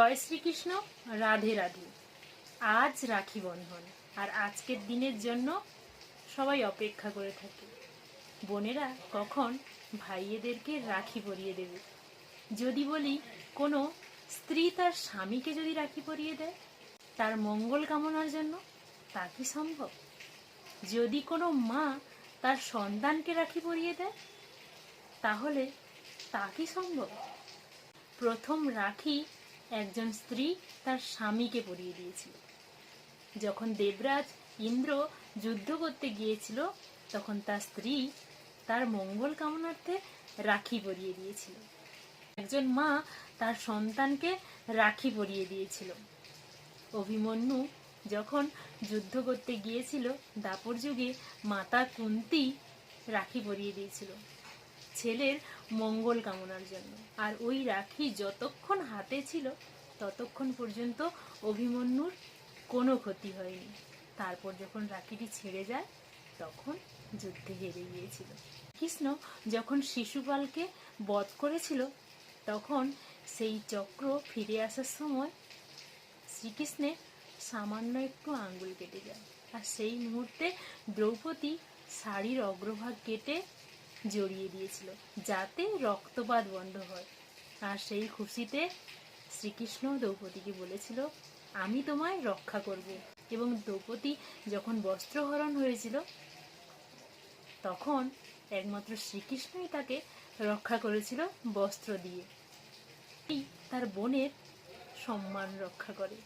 জয় শ্রীকৃষ্ণ। রাধে রাধে। আজ রাখি বন্ধন, আর আজকের দিনের জন্য সবাই অপেক্ষা করে থাকে। বোনেরা কখন ভাইয়েদেরকে রাখি পরিয়ে দেবে। যদি বলি কোনো স্ত্রী তার স্বামীকে যদি রাখি পরিয়ে দেয় তার মঙ্গল কামনার জন্য, তা কি সম্ভব? যদি কোনো মা তার সন্তানকে রাখি পরিয়ে দেয় তাহলে তা কি সম্ভব? প্রথম রাখি একজন স্ত্রী তার স্বামীকে পরিয়ে দিয়েছিল। যখন দেবরাজ ইন্দ্র যুদ্ধ করতে গিয়েছিল তখন তার স্ত্রী তার মঙ্গল কামনার্থে রাখি পরিয়ে দিয়েছিল। একজন মা তার সন্তানকে রাখি পরিয়ে দিয়েছিল। অভিমন্যু যখন যুদ্ধ করতে গিয়েছিল দাপর যুগে মাতা কুন্তী রাখি পরিয়ে দিয়েছিল ছেলের মঙ্গল কামনার জন্য। আর ওই রাখি যতক্ষণ হাতে ছিল ততক্ষণ পর্যন্ত অভিমন্যুর কোনো ক্ষতি হয়নি। তারপর যখন রাখিটি ছেড়ে যায় তখন যুদ্ধে হেরে গিয়েছিল। কৃষ্ণ যখন শিশুপালকে বধ করেছিল তখন সেই চক্র ফিরে আসার সময় শ্রীকৃষ্ণের সামান্য একটু আঙ্গুল কেটে যায়, আর সেই মুহূর্তে দ্রৌপদী শাড়ির অগ্রভাগ কেটে জড়িয়ে দিয়েছিল যাতে রক্তপাত বন্ধ হয়। আর সেই খুশিতে শ্রীকৃষ্ণ দ্রৌপদীকে বলেছিল, আমি তোমায় রক্ষা করব। এবং দ্রৌপদী যখন বস্ত্রহরণ হয়েছিল তখন একমাত্র শ্রীকৃষ্ণই তাকে রক্ষা করেছিল বস্ত্র দিয়ে। তার বোনের সম্মান রক্ষা করে।